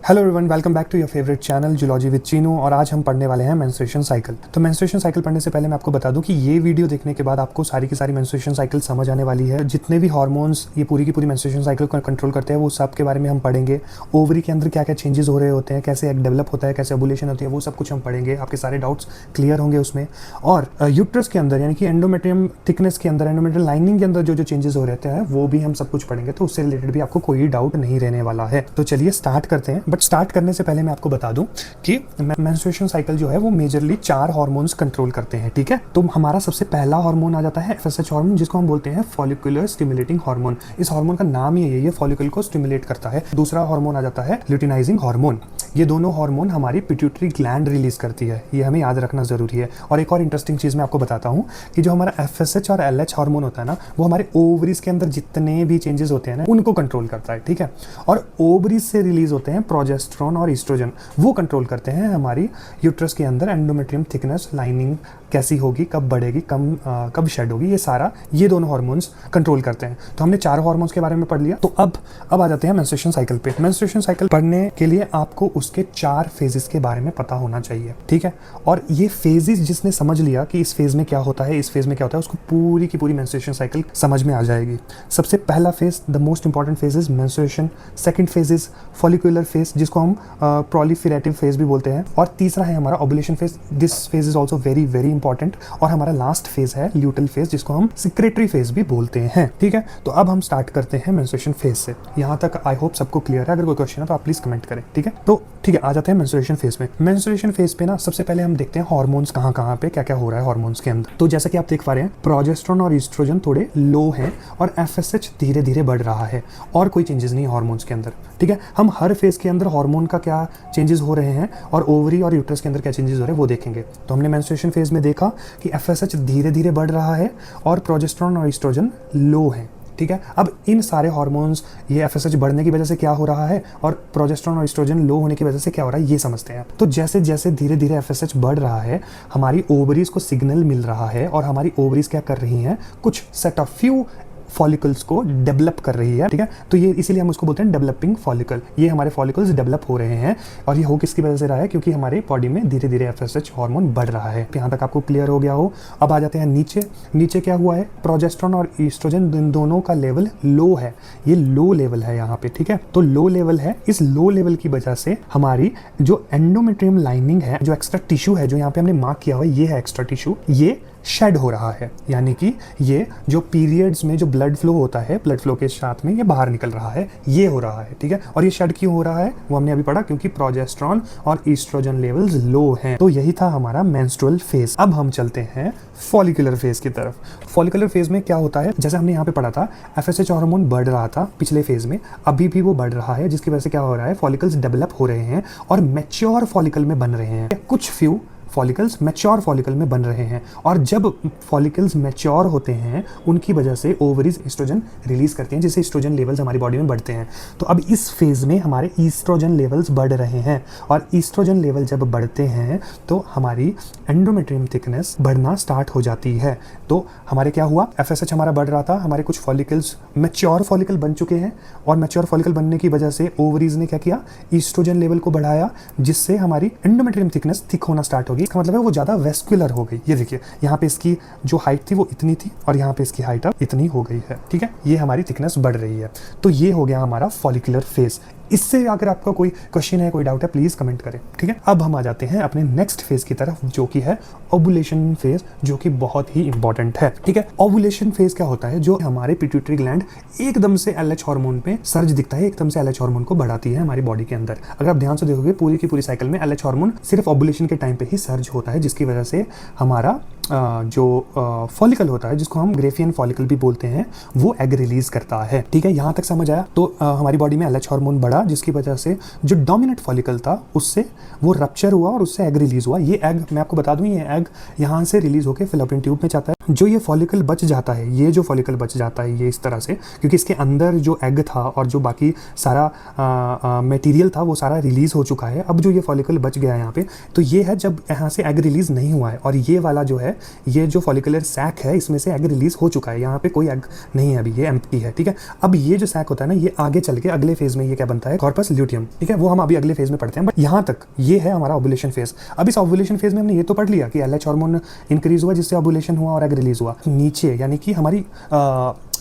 Hello everyone, welcome back to your favourite channel zoology with Chinu. और आज हम पढ़ने वाले हैं मेंस्ट्रुएशन साइकिल। तो मेंस्ट्रुएशन साइकिल पढ़ने से पहले मैं आपको बता दूं कि ये वीडियो देखने के बाद आपको सारी की सारी मेंस्ट्रुएशन साइकिल समझ आने वाली है। जितने भी हार्मोन्स ये पूरी की पूरी मेंस्ट्रुएशन साइकिल को कंट्रोल करते हैं वो सब के बारे में हम पढ़ेंगे। ओवरी के अंदर क्या क्या चेंजेस हो रहे होते हैं, कैसे एग डेवलप होता है, कैसे ओवुलेशन होती है, वो सब कुछ हम पढ़ेंगे। आपके सारे डाउट्स क्लियर होंगे उसमें। और यूट्रस के अंदर यानी कि एंडोमेट्रियम थिकनेस के अंदर, एंडोमेट्रियल लाइनिंग के अंदर जो चेंजेस हो रहते हैं वो भी हम सब कुछ पढ़ेंगे। तो उससे रिलेटेड भी आपको कोई डाउट नहीं रहने वाला है। तो चलिए स्टार्ट करते हैं। बट स्टार्ट करने से पहले मैं आपको बता दूं कि मेंस्ट्रुएशन साइकिल जो है वो मेजरली 4 हार्मोन्स कंट्रोल करते हैं। ठीक है, तो हमारा सबसे पहला हार्मोन आ जाता है एफएसएच हार्मोन, जिसको हम बोलते हैं फॉलिकुलर स्टिमुलेटिंग हार्मोन। इस हार्मोन का नाम ही है, ये फॉलिकल को स्टिमुलेट करता है। दूसरा हार्मोन आ जाता है ल्यूटिनाइजिंग हार्मोन। ये दोनों हार्मोन हमारी पिट्यूटरी ग्लैंड रिलीज करती है, ये हमें याद रखना जरूरी है। और एक और इंटरेस्टिंग चीज मैं आपको बताता हूँ कि जो हमारा एफएसएच और एलएच हार्मोन होता है ना, वो हमारे ओवरीज के अंदर जितने भी चेंजेस होते हैं ना उनको कंट्रोल करता है। ठीक है, और ओवरीज से रिलीज होते हैं प्रोजेस्टेरोन और ईस्ट्रोजन, वो कंट्रोल करते हैं हमारी यूट्रस के अंदर एंडोमेट्रियम थिकनेस, लाइनिंग कैसी होगी, कब बढ़ेगी, कब शेड होगी, ये सारा ये दोनों हार्मोन्स कंट्रोल करते हैं। तो हमने 4 हार्मोन्स के बारे में पढ़ लिया। तो अब आ जाते हैं मेंस्ट्रुएशन साइकिल पे। मेंस्ट्रुएशन साइकिल पढ़ने के लिए आपको उसके 4 फेजेस के बारे में पता होना चाहिए। ठीक है, और ये फेजेस जिसने समझ लिया कि इस फेज में क्या होता है, इस फेज में क्या होता है, उसको पूरी की पूरी मेंस्ट्रुएशन साइकिल समझ में आ जाएगी। सबसे पहला phase, the most important phase is menstruation. Second phase is follicular phase, जिसको हम प्रोलिफेरेटिव फेज भी बोलते हैं। और तीसरा है हमारा ovulation phase. This phase is also very very important. और हमारा लास्ट फेज है ल्यूटल फेज, जिसको हम सिक्रेटरी फेज भी बोलते हैं। ठीक है, तो अब हम स्टार्ट करते हैं मेंस्ट्रुएशन फेज से। यहाँ तक आई होप सबको क्लियर है। अगर कोई क्वेश्चन है तो आप प्लीज कमेंट करें। ठीक है, तो ठीक है, आ जाते हैं मेंस्ट्रुएशन फेज में। मेंस्ट्रुएशन फेज पे ना सबसे पहले हम देखते हैं हार्मोन्स कहाँ पे क्या क्या हो रहा है हार्मोन्स के अंदर। तो जैसा कि आप देख पा रहे हैं, प्रोजेस्टेरोन और ईस्ट्रोजन थोड़े लो हैं और एफएसएच धीरे धीरे बढ़ रहा है, और कोई चेंजेस नहीं हार्मोन्स के अंदर। ठीक है, हम हर फेज के अंदर हार्मोन का क्या चेंजेस हो रहे हैं और ओवरी और यूट्रस के अंदर क्या चेंजेस हो रहे हैं वो देखेंगे। तो हमने मेंस्ट्रुएशन फेज में देखा कि एफएसएच धीरे धीरे बढ़ रहा है और प्रोजेस्टेरोन और ईस्ट्रोजन लो है। ठीक है, अब इन सारे हार्मोन्स, ये एफएसएच बढ़ने की वजह से क्या हो रहा है और प्रोजेस्टेरोन और ईस्ट्रोजन लो होने की वजह से क्या हो रहा है, ये समझते हैं। तो जैसे जैसे धीरे धीरे एफएसएच बढ़ रहा है, हमारी ओवरीज को सिग्नल मिल रहा है और हमारी ओवरीज क्या कर रही हैं, कुछ सेट ऑफ फ्यू फॉलिकल्स को डेवलप कर रही है। ठीक है, तो ये इसीलिए हम उसको बोलते हैं डेवलपिंग फॉलिकल। ये हमारे फॉलिकल्स डेवलप हो रहे हैं, और ये हो किसकी वजह से रहा है, क्योंकि हमारे बॉडी में धीरे धीरे एफएसएच हार्मोन बढ़ रहा है। यहाँ तक आपको क्लियर हो गया हो। अब आ जाते हैं नीचे क्या हुआ है, प्रोजेस्टेरोन और ईस्ट्रोजन इन दोनों का लेवल लो है। ये लो लेवल है यहाँ पे। ठीक है, तो लो लेवल है। इस लो लेवल की वजह से हमारी जो एंडोमेट्रियम लाइनिंग है, जो एक्स्ट्रा टिश्यू है, जो यहाँ पे हमने मार्क किया हुआ है, ये है एक्स्ट्रा टिश्यू, ये शेड हो रहा है। यानी कि ये जो पीरियड्स में जो ब्लड फ्लो होता है, ब्लड फ्लो के साथ में ये बाहर निकल रहा है, ये हो रहा है। ठीक है, और ये शेड क्यों हो रहा है वो हमने अभी पढ़ा, क्योंकि प्रोजेस्टेरोन और ईस्ट्रोजन लेवल्स लो हैं। तो यही था हमारा मेंस्ट्रुअल फेज। अब हम चलते हैं फॉलिकुलर फेज की तरफ। फॉलिकुलर फेज में क्या होता है, जैसे हमने यहाँ पे पढ़ा था, एफएसएच हार्मोन बढ़ रहा था पिछले फेज में, अभी भी वो बढ़ रहा है, जिसकी वजह से क्या हो रहा है, फॉलिकल्स डेवलप हो रहे हैं और मैच्योर फॉलिकल में बन रहे हैं। कुछ फ्यू फॉलिकल्स मैच्योर फॉलिकल में बन रहे हैं, और जब फॉलिकल्स मैच्योर होते हैं उनकी वजह से ओवरीज ईस्ट्रोजन रिलीज करते हैं, जिससे ईस्ट्रोजन लेवल्स हमारी बॉडी में बढ़ते हैं। तो अब इस फेज में हमारे ईस्ट्रोजन लेवल्स बढ़ रहे हैं, और ईस्ट्रोजन लेवल जब बढ़ते हैं तो हमारी एंडोमेट्रियम थिकनेस बढ़ना स्टार्ट हो जाती है। तो हमारे क्या हुआ, एफएसएच हमारा बढ़ रहा था, हमारे कुछ फॉलिकल्स मैच्योर फॉलिकल बन चुके हैं, और मैच्योर फॉलिकल बनने की वजह से ओवरीज ने क्या किया, ईस्ट्रोजन लेवल को बढ़ाया, जिससे हमारी एंडोमेट्रियम थिकनेस थिक होना स्टार्ट होगी। इसका मतलब है वो ज़्यादा वेस्कुलर हो गई। ये देखिए, यहाँ पे इसकी जो हाइट थी वो इतनी थी, और यहाँ पे इसकी हाइट अब इतनी हो गई है। ठीक है, ये हमारी थिकनेस बढ़ रही है। तो ये हो गया हमारा फॉलिकुलर फेज। इससे अगर आपका कोई क्वेश्चन है, कोई डाउट है, प्लीज कमेंट करें। ठीक है, अब हम आ जाते हैं अपने नेक्स्ट फेज की तरफ, जो कि है ओवुलेशन फेज, जो कि बहुत ही इंपॉर्टेंट है। ठीक है, ओवुलेशन फेज क्या होता है, जो हमारे पिट्यूटरी ग्लैंड एकदम से एलएच हार्मोन पे सर्ज दिखता है, एकदम से एलएच हार्मोन को बढ़ाती है हमारी बॉडी के अंदर। अगर आप ध्यान से देखोगे पूरी की पूरी साइकिल में एलएच हार्मोन सिर्फ ओवुलेशन के टाइम पे ही सर्ज होता है, जिसकी वजह से हमारा जो फॉलिकल होता है, जिसको हम ग्रेफियन फॉलिकल भी बोलते हैं, वो एग रिलीज करता है। ठीक है, यहाँ तक समझ आया। तो हमारी बॉडी में एलएच हार्मोन बढ़ा, जिसकी वजह से जो डोमिनेंट फॉलिकल था उससे वो रप्चर हुआ और उससे एग रिलीज हुआ। ये एग मैं आपको बता दूं, ये एग यहाँ से रिलीज होकर फैलोपियन ट्यूब में जाता है, जो ये फॉलिकल बच जाता है, ये जो फॉलिकल बच जाता है ये इस तरह से, क्योंकि इसके अंदर जो एग था और जो बाकी सारा मटेरियल था वो सारा रिलीज़ हो चुका है। अब जो ये फॉलिकल बच गया है यहाँ पे, तो ये है जब यहाँ से एग रिलीज़ नहीं हुआ है, और ये वाला जो है, ये जो फॉलिकुलर सैक है, इसमें से एग रिलीज़ हो चुका है, यहाँ पे कोई एग नहीं है अभी, ये एम्प्टी है, ठीक है। अब ये जो सैक होता है ना, ये आगे चल के अगले फेज़ में ये क्या बनता है, कॉर्पस ल्यूटियम, ठीक है, वो हम अभी अगले फेज़ में पढ़ते हैं। बट यहाँ तक ये है हमारा ओव्यूलेशन फेज़। अब इस ओव्यूलेशन फेज़ में हमने ये तो पढ़ लिया कि LH हार्मोन इंक्रीज हुआ जिससे ओव्यूलेशन हुआ और एग रिलीज़ हुआ। नीचे यानी कि हमारी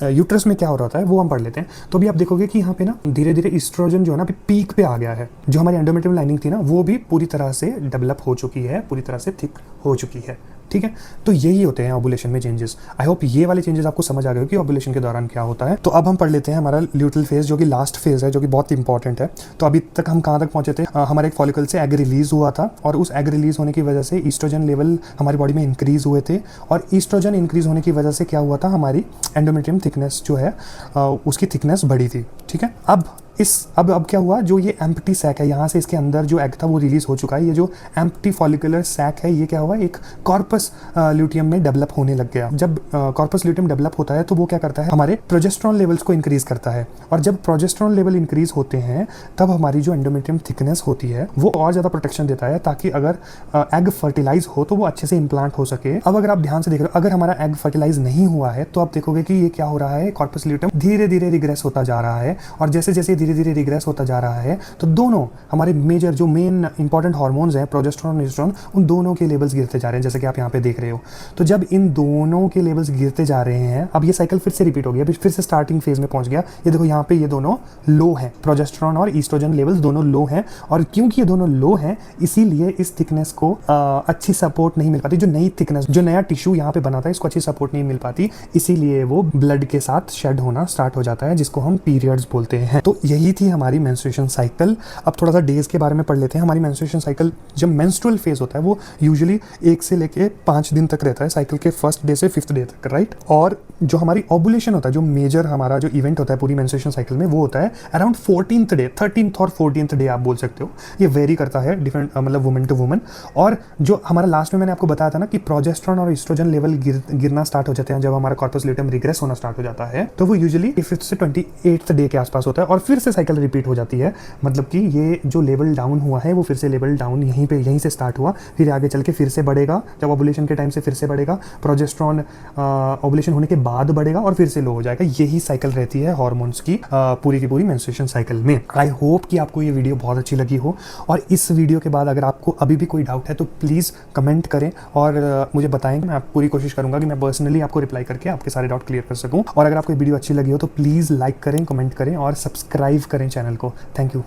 यूट्रस में क्या हो रहा है वो हम पढ़ लेते हैं। तो अभी आप देखोगे कि यहाँ पे ना धीरे धीरे ईस्ट्रोजन जो है ना अभी पीक पे आ गया है। जो हमारी एंडोमेट्रियम लाइनिंग थी ना वो भी पूरी तरह से डेवलप हो चुकी है, पूरी तरह से थिक हो चुकी है, ठीक है। तो यही होते हैं ओव्यूलेशन में चेंजेस। आई होप ये वाले चेंजेस आपको समझ आ गए हो कि ओव्यूलेशन के दौरान क्या होता है। तो अब हम पढ़ लेते हैं हमारा ल्यूटल फेज, जो कि लास्ट फेज है, जो कि बहुत इंपॉर्टेंट है। तो अभी तक हम कहाँ तक पहुंचे थे, हमारे एक फॉलिकल से एग रिलीज हुआ था, और उस एग रिलीज होने की वजह से ईस्ट्रोजन लेवल हमारी बॉडी में इंक्रीज हुए थे, और ईस्ट्रोजन इंक्रीज होने की वजह से क्या हुआ था, हमारी एंडोमेट्रियम थिकनेस जो है उसकी थिकनेस बढ़ी थी, ठीक है। अब क्या हुआ, जो ये एम्प्टी सैक है, यहाँ से इसके अंदर जो एग था वो रिलीज हो चुका है। ये जो एम्प्टी फॉलिकुलर सैक है ये क्या हुआ, एक कॉर्पस ल्यूटियम में डेवलप होने लग गया। जब कॉर्पस ल्यूटियम डेवलप होता है तो वो क्या करता है, हमारे प्रोजेस्टेरॉन लेवल्स को इंक्रीज करता है, और जब प्रोजेस्टेरॉन लेवल इंक्रीज होते हैं तब हमारी जो एंडोमेट्रियम थिकनेस होती है वो और ज़्यादा प्रोटेक्शन देता है, ताकि अगर एग फर्टिलाइज हो तो वो अच्छे से इम्प्लांट हो सके। अब अगर आप ध्यान से देख रहे हो, अगर हमारा एग फर्टिलाइज नहीं हुआ है तो आप देखोगे कि ये क्या हो रहा है, कॉर्पस ल्यूटियम धीरे धीरे रिग्रेस होता जा रहा है, और जैसे जैसे धीरे धीरे रिग्रेस होता जा रहा है तो दोनों हमारे मेजर जो मेन इंपॉर्टेंट हार्मोन्स हैं, प्रोजेस्टेरॉन और एस्ट्रोजन, उन दोनों के लेवल्स गिरते जा रहे हैं, जैसे कि आप यहाँ पे देख रहे हो। तो जब इन दोनों के लेवल्स गिरते जा रहे हैं, अब ये साइकिल फिर से रिपीट हो गया, फिर से स्टार्टिंग फेज में पहुंच गया। ये देखो यहाँ पे ये दोनों लो हैं, प्रोजेस्टेरॉन और ईस्ट्रोजन लेवल्स दोनों लो हैं, और क्योंकि ये दोनों लो हैं इसीलिए इस थिकनेस को अच्छी सपोर्ट नहीं मिल पाती। जो नई थिकनेस, जो नया टिश्यू यहाँ पे बना था, इसको अच्छी सपोर्ट नहीं मिल पाती, इसीलिए वो ब्लड के साथ शेड होना स्टार्ट हो जाता है, जिसको हम पीरियड्स बोलते हैं। तो यही थी हमारी मेंस्ट्रुएशन साइकिल। अब थोड़ा सा डेज के बारे में पढ़ लेते हैं। हमारी मेंस्ट्रुएशन साइकिल, जब मेंस्ट्रुअल फेज होता है वो यूजुअली 1 से लेके 5 दिन तक रहता है, साइकिल के फर्स्ट डे से 5th डे तक, राइट। और जो हमारी ओव्यूलेशन होता है, जो मेजर हमारा जो इवेंट होता है पूरी मेंस्ट्रुएशन साइकिल में, वो होता है अराउंड 14th डे, 13th और 14th डे आप बोल सकते हो। ये वेरी करता है डिफरेंट, मतलब वुमेन टू वुमेन। और जो हमारा लास्ट में मैंने आपको बताया था ना कि प्रोजेस्टेरॉन और एस्ट्रोजन लेवल गिरना स्टार्ट हो जाते हैं जब हमारा कॉर्पस ल्यूटियम रिग्रेस होना स्टार्ट हो जाता है, तो वो यूजुअली 5th से 28th डे के आसपास होता है, और फिर से साइकिल रिपीट हो जाती है। मतलब कि ये जो लेवल डाउन हुआ है वो फिर से लेवल डाउन यहीं से स्टार्ट हुआ, फिर आगे चल के फिर से बढ़ेगा, जब ओव्यूलेशन के टाइम से फिर से बढ़ेगा, प्रोजेस्टेरॉन ओव्यूलेशन होने के बाद बढ़ेगा और फिर से लो हो जाएगा। यही साइकिल रहती है हार्मोन्स की पूरी की पूरी मेंस्ट्रुएशन साइकिल में। आई होप कि आपको ये वीडियो बहुत अच्छी लगी हो, और इस वीडियो के बाद अगर आपको अभी भी कोई डाउट है तो प्लीज़ कमेंट करें और मुझे बताएं। मैं पूरी कोशिश करूंगा कि मैं पर्सनली आपको रिप्लाई करके आपके सारे डाउट क्लियर कर सकूं। और अगर आपको वीडियो अच्छी लगी हो तो प्लीज़ लाइक करें, कमेंट करें और सब्सक्राइब करें चैनल को। Thank you.